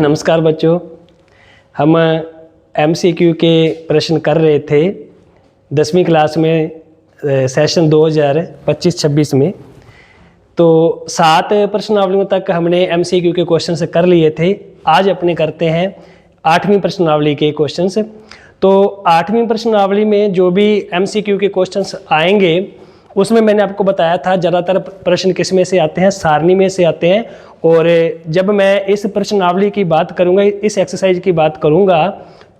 नमस्कार बच्चों, हम MCQ के प्रश्न कर रहे थे 10वीं क्लास में सेशन 2025-26 में। तो 7 प्रश्नावलियों तक हमने MCQ के क्वेश्चन कर लिए थे। आज अपने करते हैं 8वीं प्रश्नावली के क्वेश्चंस। तो 8वीं प्रश्नावली में जो भी MCQ के क्वेश्चंस आएंगे उसमें मैंने आपको बताया था ज़्यादातर प्रश्न किस में से आते हैं, सारणी में से आते हैं। और जब मैं इस प्रश्नावली की बात करूंगा, इस एक्सरसाइज की बात करूंगा,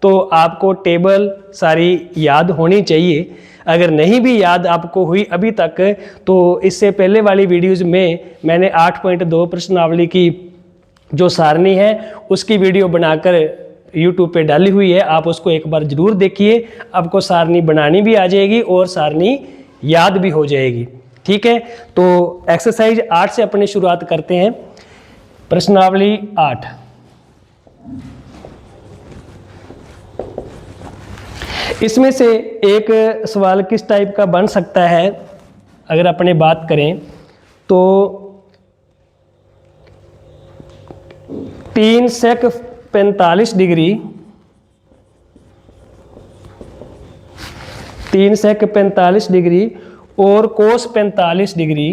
तो आपको टेबल सारी याद होनी चाहिए। अगर नहीं भी याद आपको हुई अभी तक, तो इससे पहले वाली वीडियोज़ में मैंने 8.2 प्रश्नावली की जो सारणी है उसकी वीडियो बनाकर YouTube पे डाली हुई है। आप उसको एक बार ज़रूर देखिए, आपको सारणी बनानी भी आ जाएगी और सारणी याद भी हो जाएगी। ठीक है, तो एक्सरसाइज 8 से अपनी शुरुआत करते हैं। प्रश्नावली 8। इसमें से एक सवाल किस टाइप का बन सकता है, अगर अपने बात करें तो 3 sec 45 डिग्री, 3 sec 45 डिग्री और cos 45 डिग्री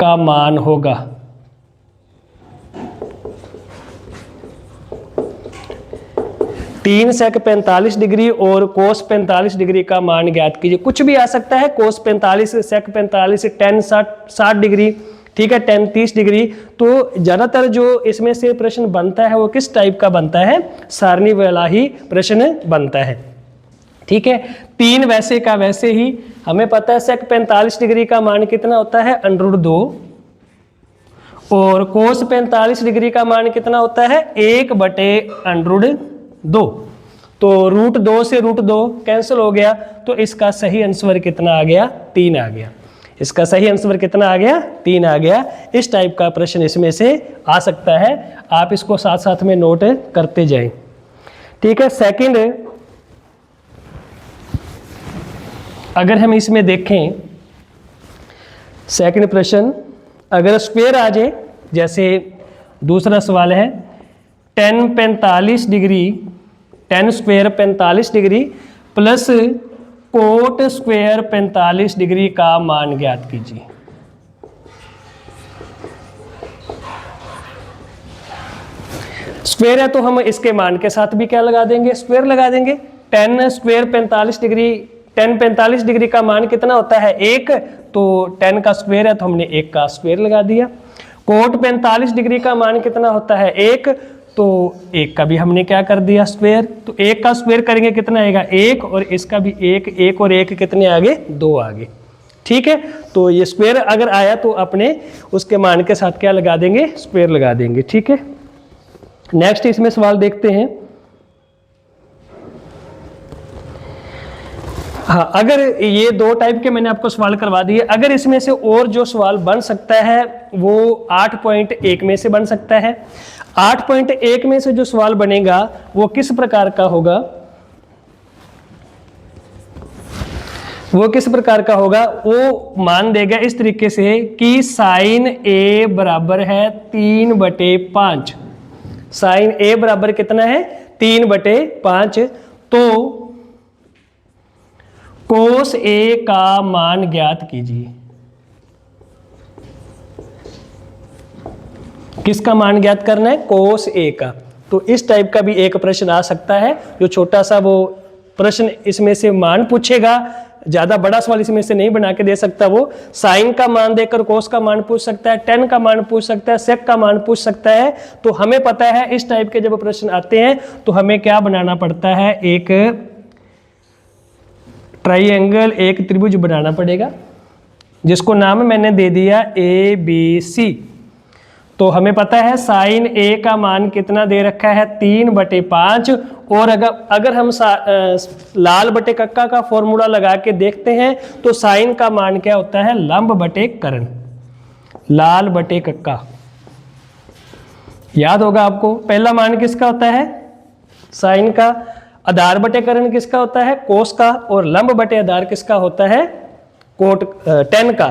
का मान होगा। तीन sec 45 डिग्री और cos 45 डिग्री का मान ज्ञात कीजिए। कुछ भी आ सकता है, cos 45, sec 45, tan 60 डिग्री, ठीक है, tan 30 डिग्री। तो ज़्यादातर जो इसमें से प्रश्न बनता है वो किस टाइप का बनता है, सारणी वाला ही प्रश्न बनता है। ठीक है, 3 वैसे का वैसे ही। हमें पता है sec 45 डिग्री का मान कितना होता है, √2, और cos 45 डिग्री का मान कितना होता है, 1/√2। तो √2 से √2 कैंसिल हो गया, तो इसका सही आंसर कितना आ गया, 3 आ गया। इसका सही आंसर कितना आ गया, 3 आ गया। इस टाइप का प्रश्न इसमें से आ सकता है। आप इसको साथ साथ में नोट करते जाएं। ठीक है, सेकंड, अगर हम इसमें देखें सेकंड प्रश्न, अगर स्क्वायर आ जाए, जैसे दूसरा सवाल है tan 45 degree, tan square 45 degree plus coat square 45 degree का मान ज्ञात कीजिए। स्क्वायर है तो हम इसके मान के साथ भी क्या लगा देंगे, स्क्वायर लगा देंगे। tan square 45 degree, tan 45 degree का मान कितना होता है, 1, तो tan का स्क्वायर है तो हमने 1 का स्क्वायर लगा दिया। कोट 45 डिग्री का मान कितना होता है, 1, तो 1 का भी हमने क्या कर दिया, स्क्वायर। तो 1 का स्क्वायर करेंगे कितना आएगा, 1, और इसका भी 1, 1 और 1 कितने आगे, 2 आगे। ठीक है, तो ये स्क्वायर अगर आया तो अपने उसके मान के साथ क्या लगा देंगे, स्क्वायर लगा देंगे। ठीक है, नेक्स्ट इसमें सवाल देखते हैं। हाँ, अगर ये 2 टाइप के मैंने आपको सवाल करवा दिए। अगर इसमें से और जो सवाल बन सकता है वो 8.1 में से बन सकता है। 8.1 में से जो सवाल बनेगा वो किस प्रकार का होगा, वो किस प्रकार का होगा, वो मान देगा इस तरीके से कि sin A बराबर है 3/5। sin A बराबर कितना है, 3/5। तो cos A का मान ज्ञात कीजिए। किसका मान ज्ञात करना है, cos A का। तो इस टाइप का भी एक प्रश्न आ सकता है, जो छोटा सा वो प्रश्न इसमें से मान पूछेगा। ज़्यादा बड़ा सवाल इसमें से नहीं बना के दे सकता। वो साइन का मान देकर cos का मान पूछ सकता है, tan का मान पूछ सकता है, sec का मान पूछ सकता है। तो हमें पता है इस टाइप के जब प्रश्न आते हैं तो हमें क्या बनाना पड़ता है, एक ट्राइएंगल, एक त्रिभुज बनाना पड़ेगा, जिसको नाम मैंने दे दिया ABC। तो हमें पता है sin A का मान कितना दे रखा है, 3/5। और अगर हम लाल बटे कक्का का फॉर्मूला लगा के देखते हैं तो साइन का मान क्या होता है, लंब बटे कर्ण, लाल बटे कक्का। याद होगा आपको, पहला मान किसका होता है, साइन का। आधार बटे कर्ण किसका होता है, कोस का। और लंब बटे आधार किसका होता है, कोट tan का।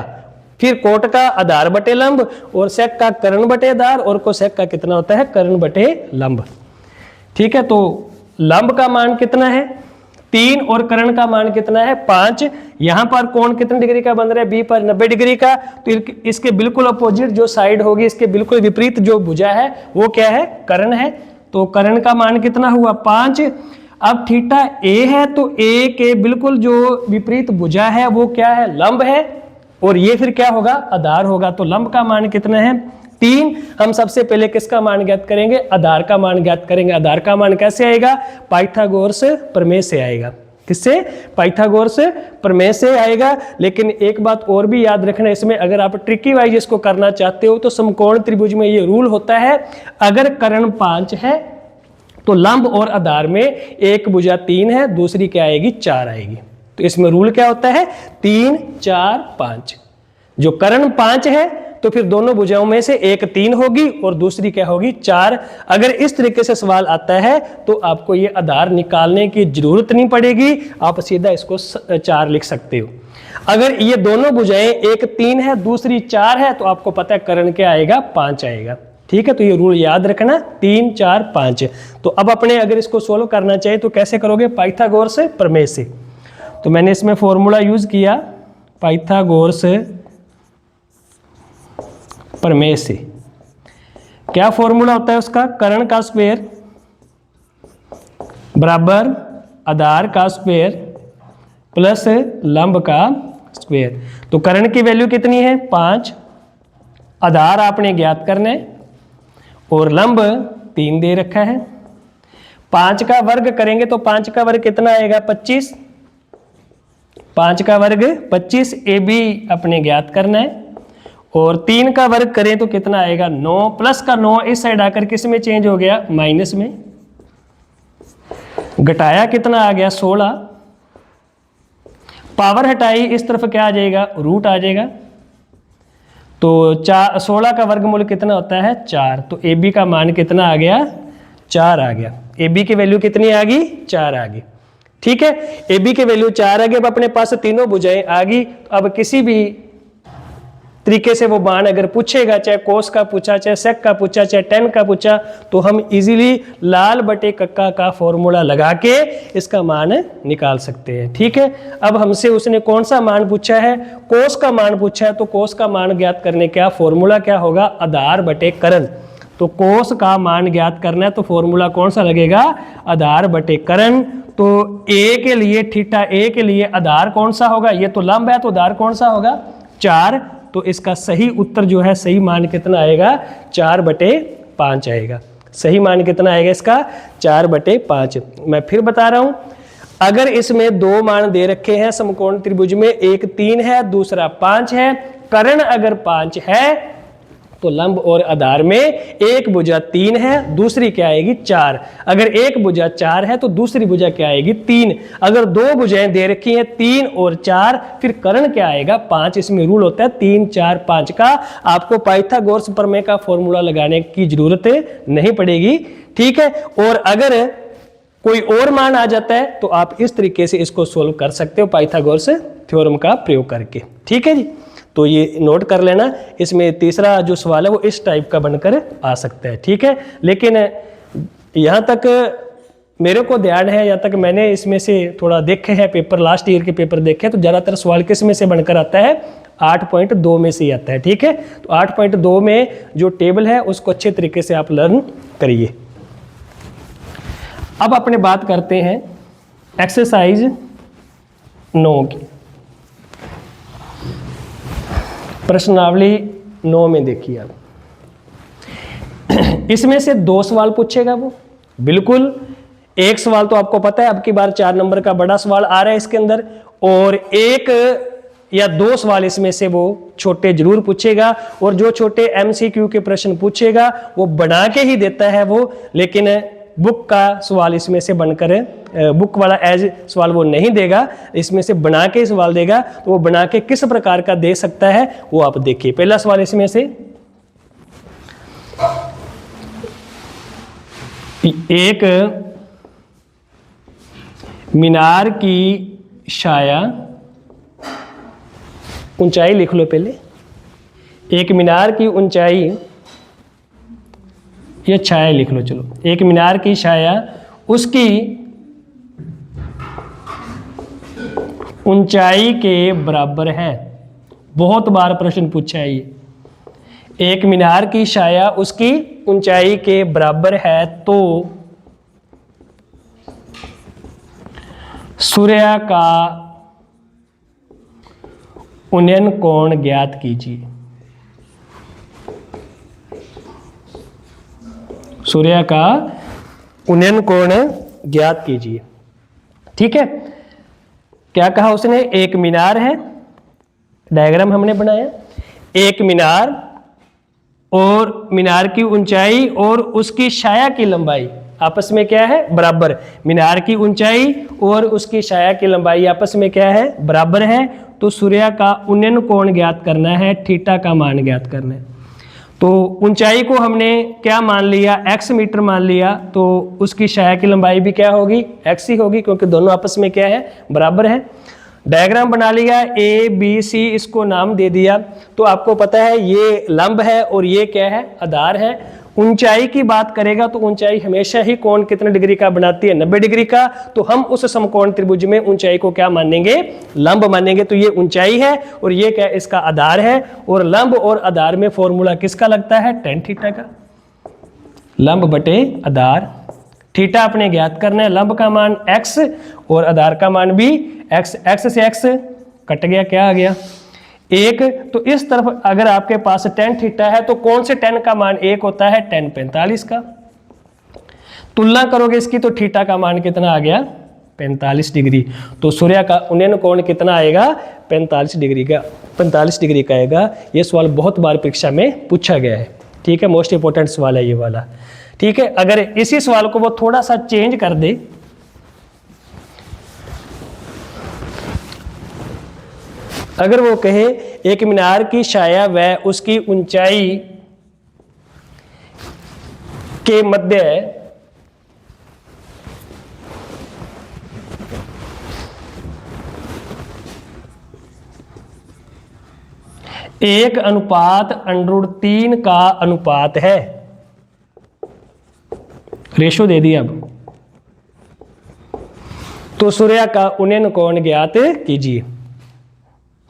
फिर कोट का आधार बटे लंब और सेक का कर्ण बटे आधार और कोसेक का कितना होता है, कर्ण बटे लंब। ठीक है, तो लंब का मान कितना है 3 और कर्ण का मान कितना है 5। यहां पर कोण कितने डिग्री का बन रहा है, बी पर 90 डिग्री का। तो इसके बिल्कुल अपोजिट जो साइड होगी, इसके बिल्कुल विपरीत जो भुजा है वो क्या है, कर्ण है। तो कर्ण का मान कितना हुआ 5। अब थीटा ए है तो ए के बिल्कुल जो विपरीत भुजा है वो क्या है, लंब है, और ये फिर क्या होगा, आधार होगा। तो लंब का मान कितना है 3। हम सबसे पहले किसका मान ज्ञात करेंगे, आधार का मान ज्ञात करेंगे। आधार का मान कैसे आएगा, पाइथागोरस प्रमेय से आएगा। किससे, पाइथागोरस प्रमेय से आएगा। लेकिन एक बात और भी याद रखना इसमें, अगर आप ट्रिकी वाइज इसको करना चाहते हो तो समकोण त्रिभुज में ये रूल होता है, अगर कर्ण 5 है तो लंब और आधार में एक भुजा 3 है, दूसरी क्या आएगी 4 आएगी। तो इसमें रूल क्या होता है 3 4 5। जो कर्ण 5 है तो फिर दोनों भुजाओं में से एक 3 होगी और दूसरी क्या होगी 4। अगर इस तरीके से सवाल आता है तो आपको ये आधार निकालने की जरूरत नहीं पड़ेगी, आप सीधा इसको 4 लिख सकते हो। अगर ये दोनों भुजाएं एक 3 है दूसरी 4 है तो आपको पता है कर्ण क्या आएगा 5 आएगा। ठीक है, तो ये रूल याद रखना 3 4 5। तो अब अपने अगर इसको सोल्व करना चाहिए तो कैसे करोगे, पाइथागोरस प्रमेय से। तो मैंने इसमें फॉर्मूला यूज किया पाइथागोरस प्रमेय से। क्या फॉर्मूला होता है उसका, कर्ण का स्क्वायर बराबर आधार का स्क्वायर प्लस लंब का स्क्वायर। तो कर्ण की वैल्यू कितनी है 5, आधार आपने ज्ञात करना है और लंब 3 दे रखा है। 5 का वर्ग करेंगे तो 5 का वर्ग कितना आएगा 25, 5 का वर्ग 25, ए बी अपने ज्ञात करना है। और 3 का वर्ग करें तो कितना आएगा 9, प्लस का 9 इस साइड आकर किस में चेंज हो गया, माइनस में। घटाया कितना आ गया 16, पावर हटाई इस तरफ क्या आ जाएगा, रूट आ जाएगा। तो 16 का वर्गमूल कितना होता है 4। तो ए बी का मान कितना आ गया 4 आ गया। ए बी की वैल्यू कितनी आ गई 4 आ गई। ठीक है, ए बी की वैल्यू 4 आ गई। अब अपने पास तीनों भुजाएं आ गई। तो अब किसी भी तरीके से वो मान अगर पूछेगा, चाहे कोस का पूछा, चाहे सेक का पूछा, चाहे टेन का पूछा, तो हम इजीली लाल बटे कक्का का फॉर्मूला लगा के इसका मान निकाल सकते हैं। ठीक है, अब हमसे उसने कौन सा मान पूछा है, कोस का मान पूछा है। तो कोस का मान ज्ञात करने का फॉर्मूला क्या होगा, आधार बटे कर्ण। तो कोस का मान ज्ञात करना है तो फॉर्मूला कौन सा लगेगा, आधार बटे कर्ण। तो ए के लिए, थीटा ए के लिए आधार कौन सा होगा, ये तो लंब है तो आधार कौन सा होगा 4। तो इसका सही उत्तर जो है, सही मान कितना आएगा 4/5 आएगा। सही मान कितना आएगा इसका 4/5। मैं फिर बता रहा हूं, अगर इसमें 2 मान दे रखे हैं समकोण त्रिभुज में, एक 3 है दूसरा 5 है, कर्ण अगर 5 है तो लंब और आधार में एक भुजा 3 है दूसरी क्या आएगी 4। अगर एक भुजा 4 है तो दूसरी भुजा क्या आएगी 3। अगर 2 भुजाएं दे रखी हैं 3 और 4, फिर कर्ण क्या आएगा 5। इसमें रूल होता है 3 4 5 का। आपको पाइथागोरस प्रमेय का फॉर्मूला लगाने की जरूरत नहीं पड़ेगी। ठीक है, और अगर कोई और मान आ जाता है तो आप इस तरीके से इसको सोल्व कर सकते हो पाइथागोरस थ्योरम का प्रयोग करके। ठीक है जी, तो ये नोट कर लेना। इसमें तीसरा जो सवाल है वो इस टाइप का बनकर आ सकता है। ठीक है, लेकिन यहाँ तक मेरे को ध्यान है, यहाँ तक मैंने इसमें से थोड़ा देखे हैं पेपर, लास्ट ईयर के पेपर देखे, तो ज़्यादातर सवाल किस में से बनकर आता है 8.2 में से ही आता है। ठीक है, तो 8.2 में जो टेबल है उसको अच्छे तरीके से आप लर्न करिए। अब अपने बात करते हैं एक्सरसाइज 9 की। प्रश्नावली 9 में देखिए आप, इसमें से 2 सवाल पूछेगा वो, बिल्कुल। एक सवाल तो आपको पता है, अब की बार 4 नंबर का बड़ा सवाल आ रहा है इसके अंदर, और 1 या 2 सवाल इसमें से वो छोटे जरूर पूछेगा। और जो छोटे एमसीक्यू के प्रश्न पूछेगा वो बना के ही देता है वो, लेकिन बुक का सवाल इसमें से बनकर, बुक वाला एज सवाल वो नहीं देगा, इसमें से बना के सवाल देगा। तो वो बना के किस प्रकार का दे सकता है वो आप देखिए। पहला सवाल इसमें से, एक मीनार की छाया, ऊंचाई लिख लो पहले, एक मीनार की ऊंचाई, ये छाया लिख लो, चलो, एक मीनार की छाया उसकी ऊंचाई के बराबर है। बहुत बार प्रश्न पूछा है ये। एक मीनार की छाया उसकी ऊंचाई के बराबर है तो सूर्य का उन्नयन कोण ज्ञात कीजिए। सूर्य का उन्नयन कोण ज्ञात कीजिए। ठीक है, क्या कहा उसने? एक मीनार है, डायग्राम हमने बनाया, एक मीनार और मीनार की ऊंचाई और उसकी छाया की लंबाई आपस में क्या है? बराबर। मीनार की ऊंचाई और उसकी छाया की लंबाई आपस में क्या है? बराबर है। तो सूर्य का उन्नयन कोण ज्ञात करना है, थीटा का मान ज्ञात करना है। तो ऊंचाई को हमने क्या मान लिया? x मीटर मान लिया, तो उसकी छाया की लंबाई भी क्या होगी? x ही होगी, क्योंकि दोनों आपस में क्या है? बराबर है। डायग्राम बना लिया, ए बी सी, इसको नाम दे दिया। तो आपको पता है ये लंब है और ये क्या है? आधार है। ऊंचाई की बात करेगा तो ऊंचाई हमेशा ही कोण कितने डिग्री का बनाती है? 90 डिग्री का। तो हम उस समकोण त्रिभुज में ऊंचाई को क्या मानेंगे? लंब मानेंगे। तो ये ऊंचाई है और ये क्या? इसका आधार है। और लंब और आधार में फॉर्मूला किसका लगता है? tan थीटा का। लंब बटे आधार, थीटा अपने ज्ञात करना है। लंब का मान x और आधार का मान भी x। x से x कट गया, क्या आ गया? 1। तो इस तरफ अगर आपके पास tan थीटा है तो कौन से tan का मान 1 होता है? tan 45 का। तुलना करोगे इसकी तो थीटा का मान कितना आ गया? 45 डिग्री। तो सूर्य का उन्नयन कोण कितना आएगा? 45 डिग्री का। 45 डिग्री का आएगा। ये सवाल बहुत बार परीक्षा में पूछा गया है। ठीक है, मोस्ट इंपोर्टेंट सवाल है ये वाला। ठीक है, अगर इसी सवाल को वो थोड़ा सा चेंज कर दे, अगर वो कहे एक मीनार की छाया व उसकी ऊंचाई के मध्य एक अनुपात √3 का अनुपात है। रेशो दे दिया। अब तो सूर्य का उन्नयन कोण ज्ञात कीजिए।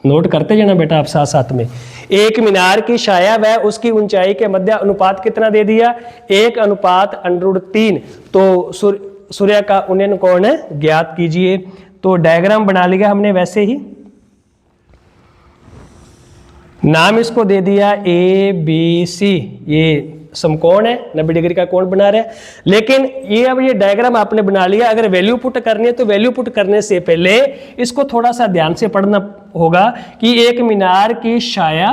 नोट करते जाना बेटा आप साथ साथ में। एक मीनार की छाया व उसकी ऊंचाई के मध्य अनुपात कितना दे दिया? 1/√3। तो सूर्य का उन्नयन कोण ज्ञात कीजिए। तो डायग्राम बना लिया हमने वैसे ही, नाम इसको दे दिया ABC। ये समकोण है, 90 डिग्री का कोण बना रहा है। लेकिन ये अब ये डायग्राम आपने बना लिया, अगर वैल्यू पुट करनी है तो वैल्यू पुट करने से पहले इसको थोड़ा सा ध्यान से पढ़ना होगा कि एक मीनार की छाया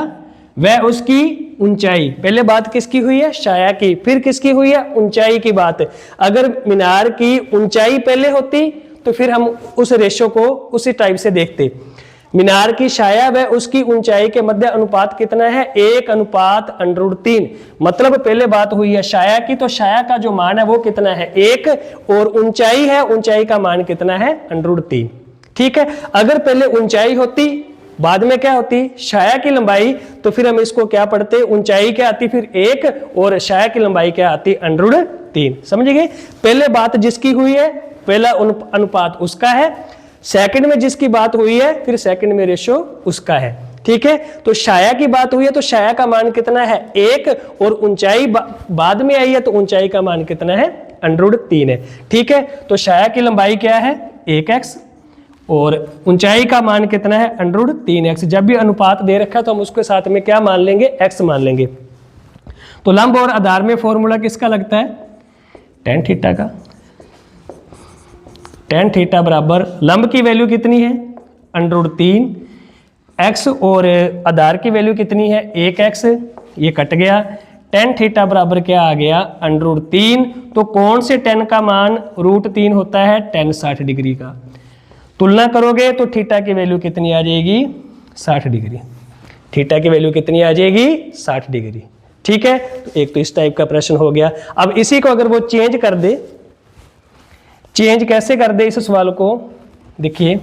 व उसकी ऊंचाई, पहले बात किसकी हुई है? छाया की। फिर किसकी हुई है? ऊंचाई की बात। अगर मीनार की ऊंचाई पहले होती तो फिर हम उस रेशो को उसी टाइप से देखते। मीनार की छाया व उसकी ऊंचाई के मध्य अनुपात कितना है? 1/√3। मतलब पहले बात हुई है छाया की, तो छाया का जो मान है वो कितना है? 1। और ऊंचाई है, ऊंचाई का मान कितना है? √3। ठीक है, अगर पहले ऊंचाई होती बाद में क्या होती? छाया की लंबाई, तो फिर हम इसको क्या पढ़ते? ऊंचाई क्या आती फिर 1 और छाया की लंबाई क्या आती? √3। समझ गए? पहले बात जिसकी हुई है पहला अनुपात उसका है, सेकंड में जिसकी बात हुई है फिर सेकंड में रेशो उसका है। ठीक है, तो छाया की बात हुई है तो छाया का मान कितना है? 1। और ऊंचाई बाद में आई है तो ऊंचाई का मान कितना है? √3 है। ठीक है, तो छाया की लंबाई क्या है? 1x और ऊंचाई का मान कितना है? √3x। जब भी अनुपात दे रखा है तो हम उसके साथ में क्या मान लेंगे? x मान लेंगे। तो लंब और आधार में फॉर्मूला किसका लगता है? tan थीटा का। tan थीटा बराबर लंब की वैल्यू कितनी है? √3 x और आधार की वैल्यू कितनी है? 1x। ये कट गया। tan थीटा बराबर क्या आ गया? √3। तो कौन से tan का मान √3 होता है? tan 60 डिग्री का। तुलना करोगे तो थीटा की वैल्यू कितनी आ जाएगी? 60 डिग्री। थीटा की वैल्यू कितनी आ जाएगी? 60 डिग्री। ठीक है, तो एक तो इस टाइप का प्रश्न हो गया। अब इसी को अगर वो चेंज कर दे, चेंज कैसे कर दे इस सवाल को? देखिए,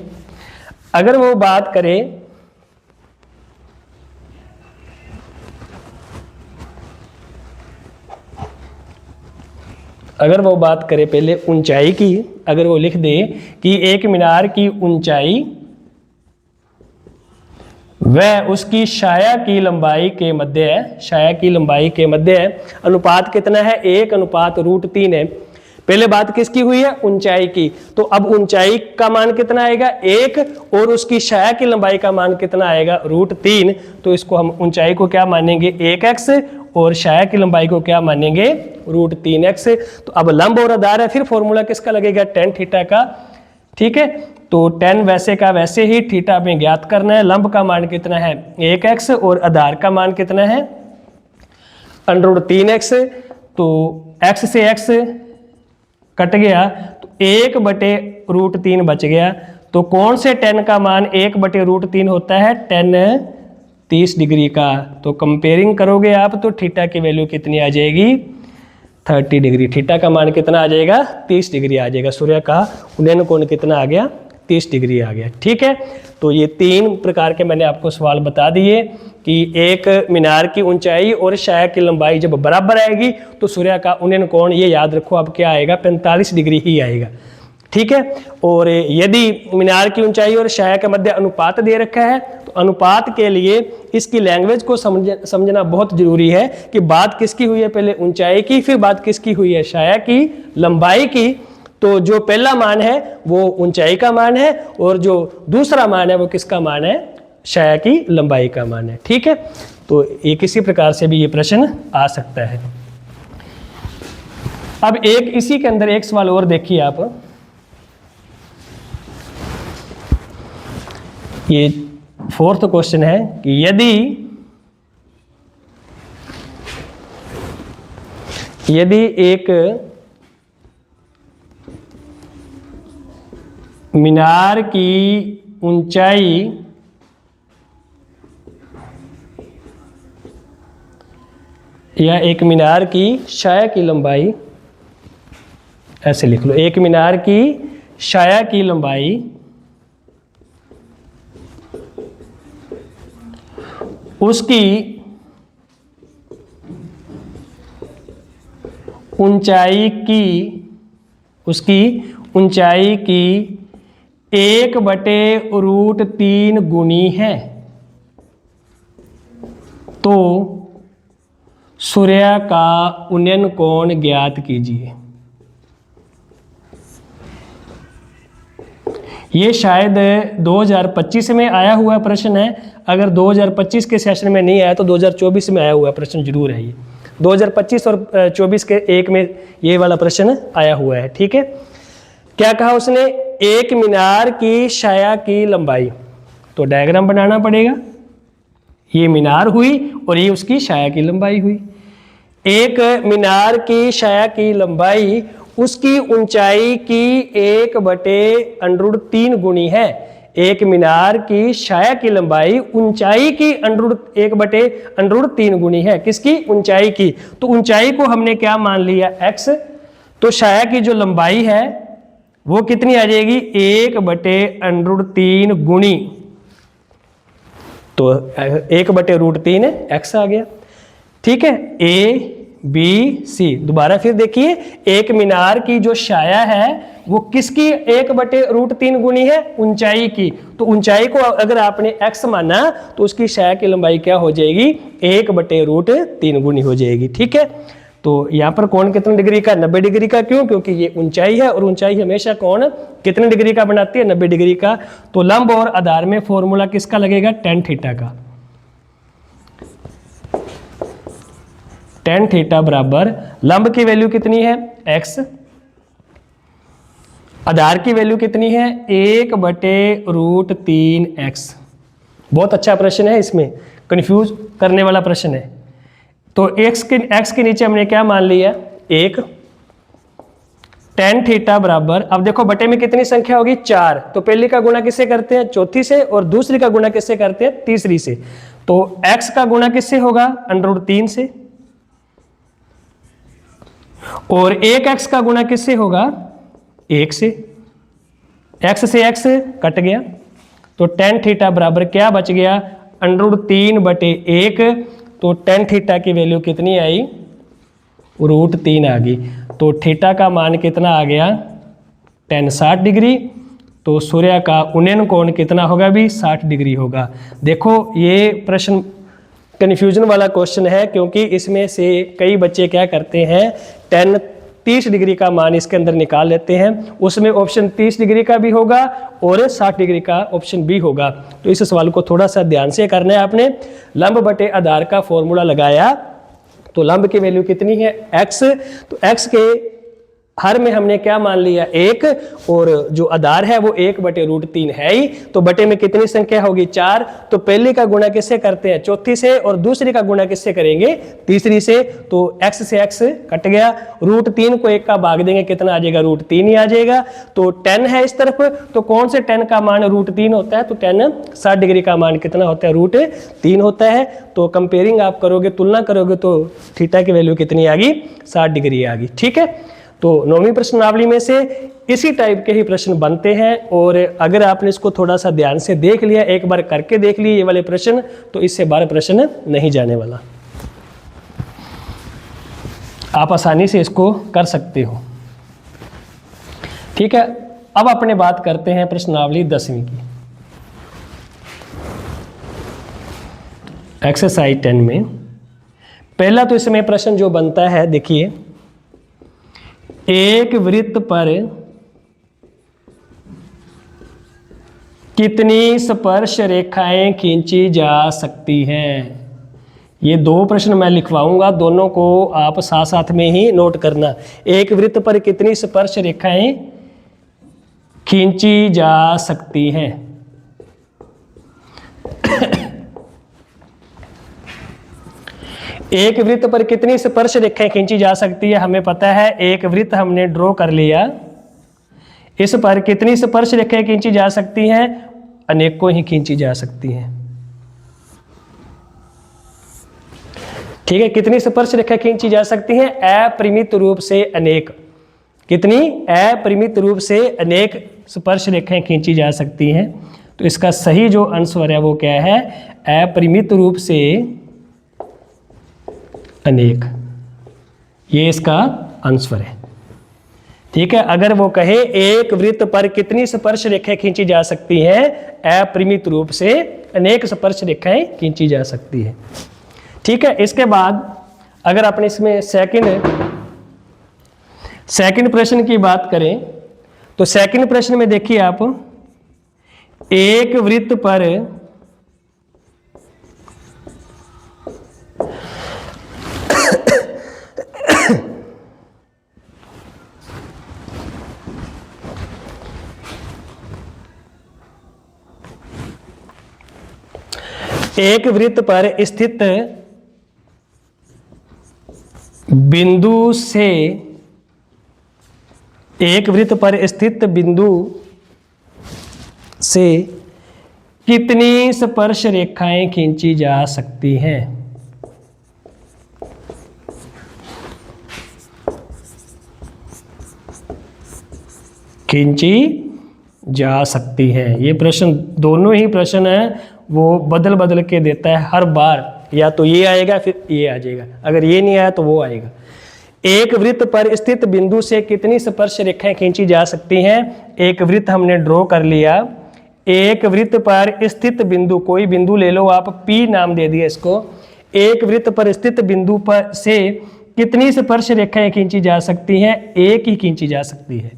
अगर वो बात करे अगर वो बात करे पहले ऊंचाई की, अगर वो लिख दे कि एक मीनार की ऊंचाई वह उसकी शाया की लंबाई के मध्य है, शाया की लंबाई के मध्य है, अनुपात कितना है 1:√3 है। पहले बात किसकी हुई है, ऊंचाई की, तो अब ऊंचाई का मान कितना आएगा 1 और उसकी शाया की लंबाई का मान कितना आएगा √3। तो इसको हम ऊंचाई को क्या मानेंगे 1x और शाया की लंबाई को क्या मानेंगे √3x। तो अब लंब और आधार है, फिर फॉर्मूला किसका लगेगा tan थीटा का, ठीक है। तो tan वैसे का वैसे ही, थीटा में ज्ञात करना है। लंब का मान कितना है 1x और आधार का मान कितना है √3x। तो x से x कट गया तो 1/√3 बच गया। तो कौन से tan का मान 1/√3 होता है, tan 30 डिग्री का। तो कंपेयरिंग करोगे आप तो थीटा की वैल्यू कितनी आ जाएगी 30 डिग्री। थीटा का मान कितना आ जाएगा 30 डिग्री आ जाएगा। सूर्य का उन्नयन कोण कितना आ गया 30 डिग्री आ गया, ठीक है। तो ये 3 प्रकार के मैंने आपको सवाल बता दिए कि एक मीनार की ऊंचाई और शाया की लंबाई जब बराबर आएगी तो सूर्य का उन्नयन कोण, ये याद रखो अब क्या आएगा 45 डिग्री ही आएगा, ठीक है। और यदि मीनार की ऊंचाई और शाया के मध्य अनुपात दे रखा है तो अनुपात के लिए इसकी लैंग्वेज को समझना बहुत जरूरी है कि बात किसकी हुई है, पहले ऊंचाई की, फिर बात किसकी हुई है शाया की लंबाई की। तो जो पहला मान है वो ऊंचाई का मान है और जो दूसरा मान है वो किसका मान है, शाया की लंबाई का मान है, ठीक है। तो ये किसी प्रकार से भी ये प्रश्न आ सकता है। अब एक इसी के अंदर एक सवाल और देखिए आप, ये 4th क्वेश्चन है कि यदि एक मीनार की ऊंचाई या एक मीनार की शाया की लंबाई, ऐसे लिख लो, एक मीनार की शाया की लंबाई उसकी ऊंचाई की 1/√3 गुनी है तो सूर्य का उन्नयन कोण ज्ञात कीजिए। ये शायद 2025 में आया हुआ प्रश्न है। अगर 2025 के सेशन में नहीं आया तो 2024 में आया हुआ प्रश्न जरूर है। ये 2025 और 24 के एक में ये वाला प्रश्न आया हुआ है, ठीक है। क्या कहा उसने, एक मीनार की शाया की लंबाई, तो डायग्राम बनाना पड़ेगा। ये मीनार हुई और ये उसकी शाया की लंबाई हुई। एक मीनार की शाया की लंबाई उसकी ऊंचाई की 1/√3 गुनी है। एक मीनार की शाया की लंबाई ऊंचाई की 1/√3 गुनी है। किसकी, ऊंचाई की। तो ऊंचाई को हमने क्या मान लिया x, तो शाया की जो लंबाई है वो कितनी आ जाएगी 1/√3 गुनी, तो 1/√3 x आ गया, ठीक है। A B C, दोबारा फिर देखिए, एक मीनार की जो शाया है वो किसकी 1/√3 गुनी है, ऊंचाई की। तो ऊंचाई को अगर आपने x माना तो उसकी शाया की लंबाई क्या हो जाएगी 1/√3 गुनी हो जाएगी, ठीक है। तो यहाँ पर कोण कितने डिग्री का, 90 डिग्री का। क्यों, क्योंकि ये ऊंचाई है और ऊंचाई हमेशा कोण कितने डिग्री का बनाती है, 90 डिग्री का। तो लंब और आधार में फॉर्मूला किसका लगेगा, tan थीटा का। tan थीटा बराबर लंब की वैल्यू कितनी है x, आधार की वैल्यू कितनी है 1/√3x। बहुत अच्छा प्रश्न है, इसमें कंफ्यूज करने वाला प्रश्न है। तो x के नीचे हमने क्या मान लिया 1। tan थीटा बराबर, अब देखो बटे में कितनी संख्या होगी 4, तो पहली का गुणा किससे करते हैं, चौथी से, और दूसरी का गुणा किससे करते हैं, तीसरी से। तो x का गुणा किससे होगा, √3 से, और 1x का गुणा किससे होगा, 1 से। x से x कट गया, तो tan थीटा बराबर क्या बच गया, √3/1। तो tan थीटा की वैल्यू कितनी आई, √3 आ गई। तो थीटा का मान कितना आ गया, tan 60 डिग्री। तो सूर्य का उन्नयन कोण कितना होगा भी, 60 डिग्री होगा। देखो ये प्रश्न कन्फ्यूजन वाला क्वेश्चन है, क्योंकि इसमें से कई बच्चे क्या करते हैं, tan 30 डिग्री का मान इसके अंदर निकाल लेते हैं, उसमें ऑप्शन 30 डिग्री का भी होगा और 60 डिग्री का ऑप्शन भी होगा। तो इस सवाल को थोड़ा सा ध्यान से करना है आपने। लंब बटे आधार का फॉर्मूला लगाया, तो लंब की वैल्यू कितनी है, x। तो x के हर में हमने क्या मान लिया, 1, और जो आधार है वो 1/√3 है ही, तो बटे में कितनी संख्या होगी, 4। तो पहली का गुणा किससे करते हैं, चौथी से, और दूसरी का गुणा किससे करेंगे, तीसरी से। तो x से x कट गया, √3 को 1 का भाग देंगे, कितना आ जाएगा, √3 ही आ जाएगा। तो tan है इस तरफ, तो कौन से tan का मान √3 होता है, तो tan 60 डिग्री का मान कितना होता है, √3 होता है। तो कंपेयरिंग आप करोगे, तुलना करोगे, तो थीटा की वैल्यू कितनी आ गई, 60 डिग्री आ गई। ठीक है, तो 9वीं प्रश्नावली में से इसी टाइप के ही प्रश्न बनते हैं, और अगर आपने इसको थोड़ा सा ध्यान से देख लिया, एक बार करके देख लिए ये वाले प्रश्न, तो इससे बाहर प्रश्न नहीं जाने वाला, आप आसानी से इसको कर सकते हो। ठीक है, अब अपने बात करते हैं प्रश्नावली 10वीं की। एक्सरसाइज 10 में पहला तो इसमें प्रश्न जो बनता है, देखिए, एक वृत्त पर कितनी स्पर्श रेखाएं खींची जा सकती हैं। ये 2 प्रश्न मैं लिखवाऊंगा, दोनों को आप साथ साथ में ही नोट करना। एक वृत्त पर कितनी स्पर्श रेखाएं खींची जा सकती हैं। एक वृत्त पर कितनी स्पर्श रेखाएं खींची जा सकती है, हमें पता है। एक वृत्त हमने ड्रॉ कर लिया, इस पर कितनी स्पर्श रेखाएं खींची जा सकती हैं, अनेकों ही खींची जा सकती हैं। ठीक है, कितनी स्पर्श रेखा खींची जा सकती हैं, अपरिमित रूप से अनेक। कितनी, अपरिमित रूप से अनेक स्पर्श रेखाएं खींची जा सकती हैं। तो इसका सही जो आंसर है वो क्या है, अपरिमित रूप से अनेक, ये इसका आंसर है। ठीक है, अगर वो कहे एक वृत्त पर कितनी स्पर्श रेखाएं खींची जा सकती हैं, अपरिमित रूप से अनेक स्पर्श रेखाएं खींची जा सकती है। ठीक है, इसके बाद अगर अपने इसमें सेकंड प्रश्न की बात करें, तो सेकंड प्रश्न में देखिए आप, एक वृत्त पर एक वृत्त पर स्थित बिंदु से, एक वृत्त पर स्थित बिंदु से कितनी स्पर्श रेखाएं खींची जा सकती हैं। खींची जा सकती है। ये प्रश्न, दोनों ही प्रश्न है वो बदल बदल के देता है हर बार, या तो ये आएगा फिर ये आ जाएगा, अगर ये नहीं आया तो वो आएगा। एक वृत्त पर स्थित बिंदु से कितनी स्पर्श रेखाएं खींची जा सकती हैं। एक वृत्त हमने ड्रॉ कर लिया, एक वृत्त पर स्थित बिंदु, कोई बिंदु ले लो आप, P नाम दे दिया इसको। एक वृत्त पर स्थित बिंदु पर से कितनी स्पर्श रेखाएं खींची जा सकती हैं, एक ही खींची जा सकती है,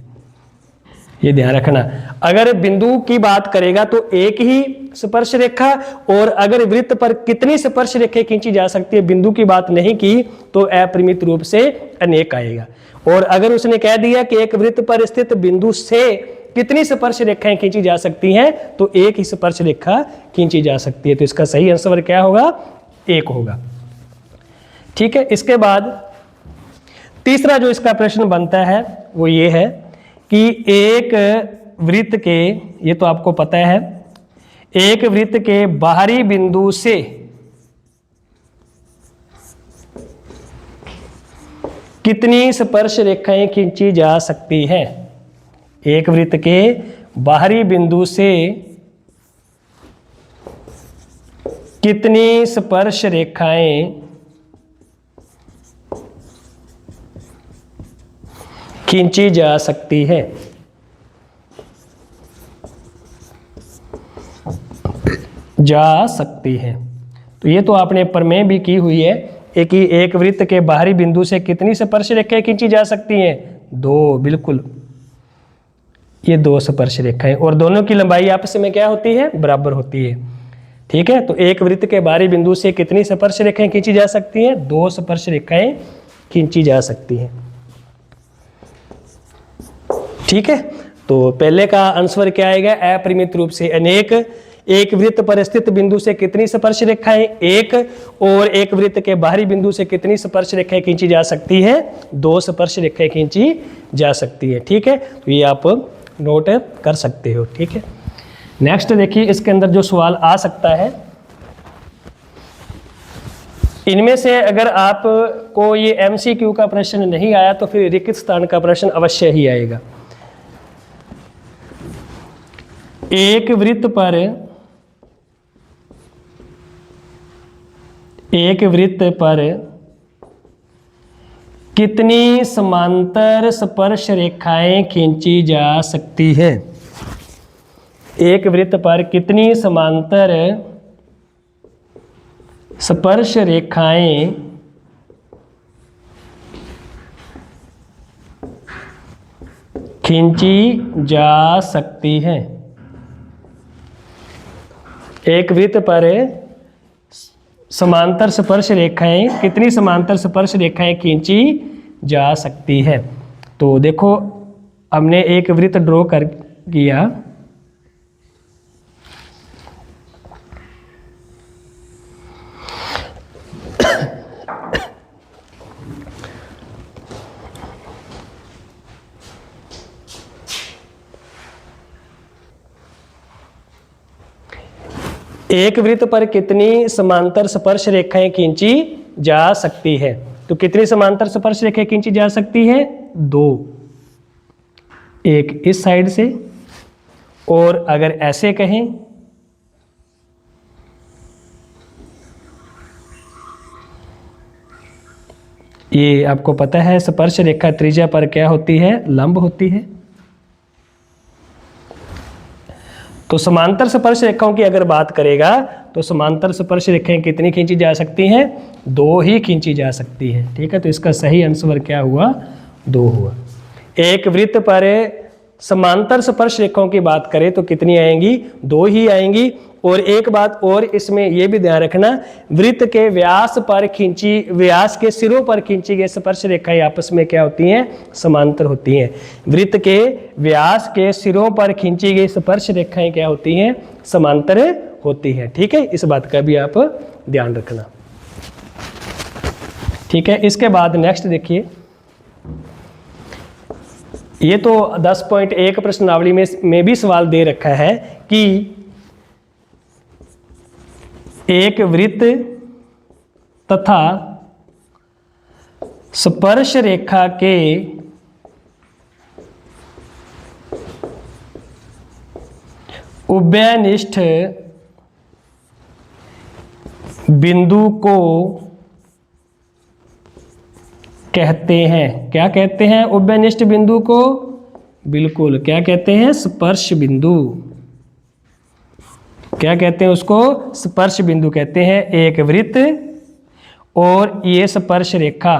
ये ध्यान रखना। अगर बिंदु की बात करेगा तो एक ही स्पर्श रेखा, और अगर वृत्त पर कितनी स्पर्श रेखाएं खींची जा सकती है, बिंदु की बात नहीं की, तो अपरिमित रूप से अनेक आएगा। और अगर उसने कह दिया कि एक वृत्त पर स्थित बिंदु से कितनी स्पर्श रेखाएं खींची जा सकती हैं, तो एक ही स्पर्श रेखा खींची जा सकती है। तो इसका सही आंसर क्या होगा, 1 होगा। ठीक है, इसके बाद तीसरा जो इसका प्रश्न बनता है वो ये है कि एक वृत्त के, ये तो आपको पता है, एक वृत्त के बाहरी बिंदु से कितनी स्पर्श रेखाएं खींची जा सकती हैं। एक वृत्त के बाहरी बिंदु से कितनी स्पर्श रेखाएं खींची जा सकती है। जा सकती है। तो ये तो आपने प्रमेय भी की हुई है एक वृत्त के बाहरी बिंदु से कितनी स्पर्श रेखाएं खींची जा सकती हैं? 2, बिल्कुल, ये 2 स्पर्श रेखाएं, और दोनों की लंबाई आपस में क्या होती है? बराबर होती है। ठीक है, तो एक वृत्त के बाहरी बिंदु से कितनी स्पर्श रेखाएं खींची जा सकती हैं? 2 स्पर्श रेखाएं खींची जा सकती हैं। ठीक है, तो पहले का आंसर क्या आएगा? अपरिमित रूप से अनेक एक वृत्त पर स्थित बिंदु से कितनी स्पर्श रेखाएं? 1, और एक वृत्त के बाहरी बिंदु से कितनी स्पर्श रेखाएं खींची जा सकती है? 2 स्पर्श रेखाएं खींची जा सकती है। ठीक है, तो ये आप नोट कर सकते हो। ठीक है, नेक्स्ट देखिए, इसके अंदर जो सवाल आ सकता है, इनमें से अगर आपको ये MCQ का प्रश्न नहीं आया तो फिर रिक्त स्थान का प्रश्न अवश्य ही आएगा। एक वृत्त पर कितनी समांतर स्पर्श रेखाएं खींची जा सकती है? एक वृत्त पर कितनी समांतर स्पर्श रेखाएं खींची जा सकती हैं? एक वृत्त पर समांतर स्पर्श रेखाएं, कितनी समांतर स्पर्श रेखाएं खींची जा सकती है? तो देखो, हमने एक वृत्त ड्रॉ कर किया, एक वृत्त पर कितनी समांतर स्पर्श रेखाएं खींची जा सकती है? तो कितनी समांतर स्पर्श रेखाएं खींची जा सकती है? 2, एक इस साइड से, और अगर ऐसे कहें ये आपको पता है स्पर्श रेखा त्रिज्या पर क्या होती है? लंब होती है। तो समांतर स्पर्श रेखाओं की अगर बात करेगा तो समांतर स्पर्श रेखाएं कितनी खींची जा सकती हैं? 2 ही खींची जा सकती हैं। ठीक है, तो इसका सही आंसर क्या हुआ? 2 हुआ। एक वृत्त पर समांतर स्पर्श रेखाओं की बात करें तो कितनी आएंगी? 2 ही आएंगी। और एक बात और इसमें यह भी ध्यान रखना, वृत्त के व्यास के सिरों पर खींची गई स्पर्श रेखाएं आपस में क्या होती हैं? समांतर होती हैं। वृत्त के व्यास के सिरों पर खींची गई स्पर्श रेखाएं क्या होती हैं? समांतर होती हैं। ठीक है, इस बात का भी आप ध्यान रखना। ठीक है, इसके बाद नेक्स्ट देखिए, ये तो 10.1 प्रश्नावली में भी सवाल दे रखा है कि एक वृत्त तथा स्पर्श रेखा के उभयनिष्ठ बिंदु को कहते हैं। क्या कहते हैं उभयनिष्ठ बिंदु को? बिल्कुल, क्या कहते हैं? स्पर्श बिंदु। क्या कहते हैं उसको? स्पर्श बिंदु कहते हैं। एक वृत्त और ये स्पर्श रेखा,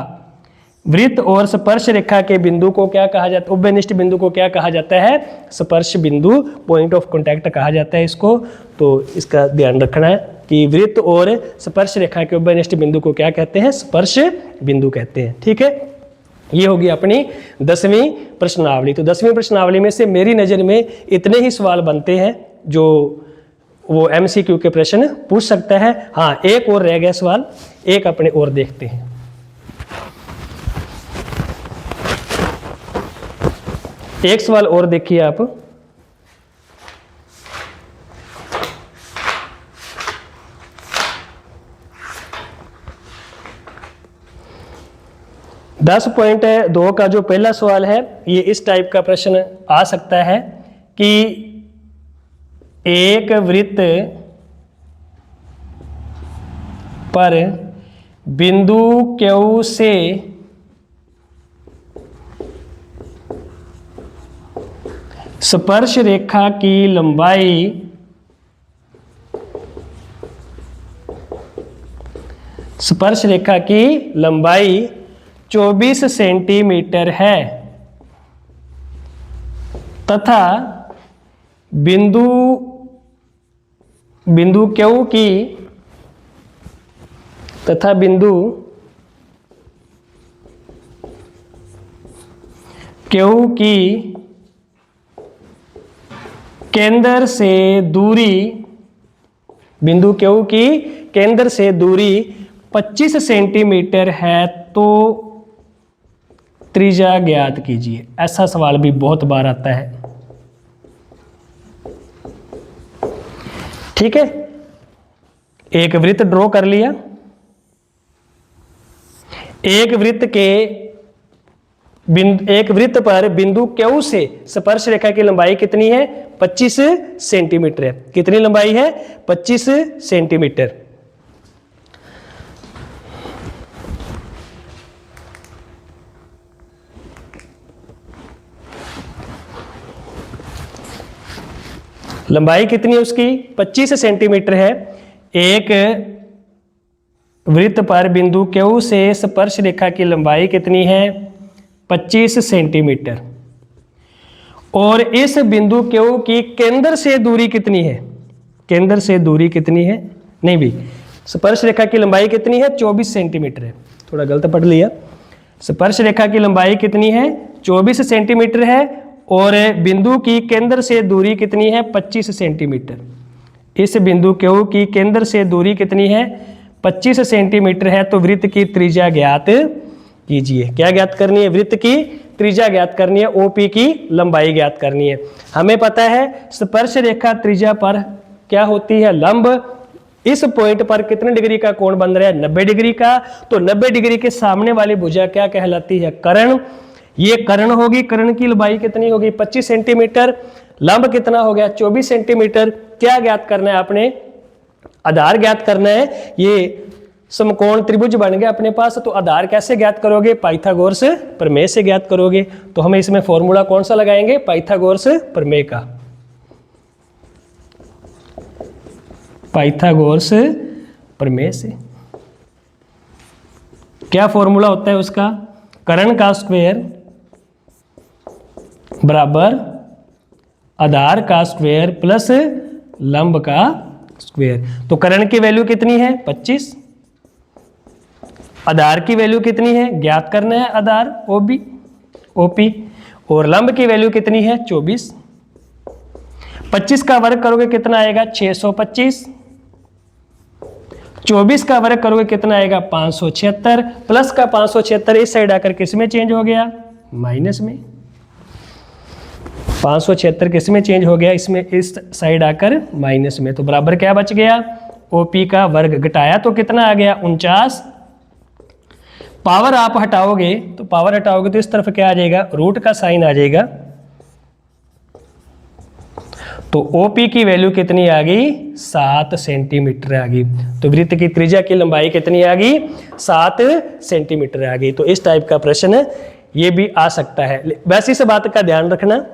वृत्त और स्पर्श रेखा के बिंदु को क्या कहा जाता है? उभयनिष्ठ बिंदु को क्या कहा जाता है? स्पर्श बिंदु, पॉइंट ऑफ कांटेक्ट कहा जाता है इसको। तो इसका ध्यान रखना है कि वृत्त और स्पर्श रेखा के उभयनिष्ठ बिंदु को क्या कहते हैं? स्पर्श बिंदु कहते हैं। ठीक है, ये होगी अपनी 10वीं प्रश्नावली। तो 10वीं प्रश्नावली में से मेरी नज़र में इतने ही सवाल बनते हैं जो वो MCQ के प्रश्न पूछ सकता है। हाँ, एक और रह गया सवाल, एक अपने और देखते हैं। एक सवाल और देखिए आप, दस पॉइंट 2 का जो पहला सवाल है, ये इस टाइप का प्रश्न आ सकता है कि एक वृत्त पर बिंदु Q से स्पर्श रेखा की लंबाई स्पर्श रेखा की लंबाई 24 सेंटीमीटर है तथा बिंदु Q की केंद्र से दूरी बिंदु Q की केंद्र से दूरी 25 सेंटीमीटर है तो त्रिज्या ज्ञात कीजिए। ऐसा सवाल भी बहुत बार आता है। ठीक है, एक वृत्त ड्रॉ कर लिया। एक वृत्त पर बिंदु Q से स्पर्श रेखा की लंबाई कितनी है? 25 सेंटीमीटर है। कितनी लंबाई है? 25 सेंटीमीटर। लंबाई कितनी है उसकी? 25 सेंटीमीटर है। एक वृत्त पर बिंदु Q से स्पर्श रेखा की लंबाई कितनी है? 25 सेंटीमीटर। और इस बिंदु Q की केंद्र से दूरी कितनी है? केंद्र से दूरी कितनी है? नहीं भी, स्पर्श रेखा की लंबाई कितनी है? 24 सेंटीमीटर है। थोड़ा गलत पढ़ लिया। स्पर्श रेखा की लंबाई कितनी है? 24 सेंटीमीटर है और बिंदु की केंद्र से दूरी कितनी है? 25 सेंटीमीटर। इस बिंदु Q की केंद्र से दूरी कितनी है? 25 सेंटीमीटर है। तो वृत्त की त्रिज्या ज्ञात कीजिए। क्या ज्ञात करनी है? वृत्त की त्रिज्या ज्ञात करनी है। OP की लंबाई ज्ञात करनी है। हमें पता है स्पर्श रेखा त्रिज्या पर क्या होती है? लंब। इस पॉइंट पर कितने डिग्री का कोण बन रहा है? 90 डिग्री का। तो 90 डिग्री के सामने वाली भुजा क्या कहलाती है? कर्ण। ये कर्ण होगी। कर्ण की लंबाई कितनी होगी? 25 सेंटीमीटर। लंब कितना हो गया? 24 सेंटीमीटर। क्या ज्ञात करना है आपने? आधार ज्ञात करना है। ये समकोण त्रिभुज बन गया अपने पास। तो आधार कैसे ज्ञात करोगे? पाइथागोरस प्रमेय से ज्ञात करोगे। तो हमें इसमें फॉर्मूला कौन सा लगाएंगे? पाइथागोरस प्रमेय का। पाइथागोरस प्रमेय से क्या फॉर्मूला होता है उसका? कर्ण का स्क्वायर बराबर आधार का स्क्वायर प्लस लंब का स्क्वायर। तो कर्ण की वैल्यू कितनी है? 25। आधार की वैल्यू कितनी है? ज्ञात करना है आधार OP। और लंब की वैल्यू कितनी है? 24। 25 का वर्ग करोगे कितना आएगा? 625। 24 का वर्ग करोगे कितना आएगा? 576। प्लस का 576 इस साइड आकर किस में चेंज हो गया? माइनस में। 576 किस में चेंज हो गया? इसमें इस साइड आकर माइनस में। तो बराबर क्या बच गया? OP का वर्ग। घटाया तो कितना आ गया? 49। पावर आप हटाओगे तो इस तरफ क्या आ जाएगा? रूट का साइन आ जाएगा। तो OP की वैल्यू कितनी आ गई? 7 सेंटीमीटर आ गई। तो वृत्त की त्रिज्या की लंबाई कितनी आ गई? 7 सेंटीमीटर आ गई। तो इस टाइप का प्रश्न ये भी आ सकता है। वैसे इस बात का ध्यान रखना,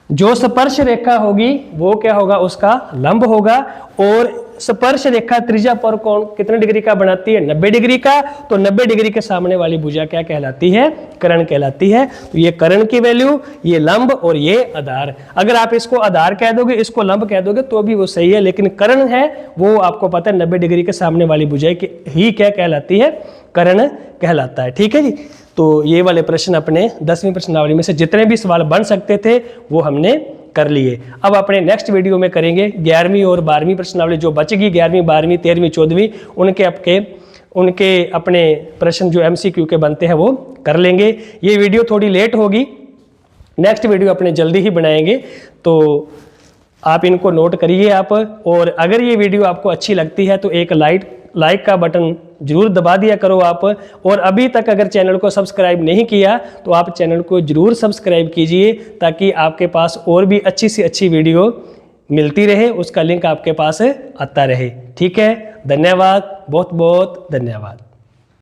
जो स्पर्श रेखा होगी वो क्या होगा? उसका लंब होगा। और स्पर्श रेखा त्रिज्या पर कोण कितने डिग्री का बनाती है? 90 डिग्री का। तो 90 डिग्री के सामने वाली भुजा क्या कहलाती है? कर्ण कहलाती है। तो ये कर्ण की वैल्यू, ये लंब और ये आधार। अगर आप इसको आधार कह दोगे, इसको लंब कह दोगे तो भी वो सही है, लेकिन कर्ण है वो आपको पता है 90 डिग्री के सामने वाली भुजा ही क्या कहलाती है? कर्ण कहलाता है। ठीक है जी। तो ये वाले प्रश्न अपने 10वीं प्रश्नावली में से जितने भी सवाल बन सकते थे वो हमने कर लिए। अब अपने नेक्स्ट वीडियो में करेंगे 11वीं और 12वीं प्रश्नावली जो बचेगी, 11वीं 12वीं 13वीं 14वीं, उनके अपने प्रश्न जो MCQ के बनते हैं वो कर लेंगे। ये वीडियो थोड़ी लेट होगी, नेक्स्ट वीडियो अपने जल्दी ही बनाएंगे। तो आप इनको नोट करिए आप। और अगर ये वीडियो आपको अच्छी लगती है तो एक लाइक का बटन जरूर दबा दिया करो आप। और अभी तक अगर चैनल को सब्सक्राइब नहीं किया तो आप चैनल को जरूर सब्सक्राइब कीजिए, ताकि आपके पास और भी अच्छी से अच्छी वीडियो मिलती रहे, उसका लिंक आपके पास आता रहे। ठीक है, धन्यवाद, बहुत बहुत धन्यवाद।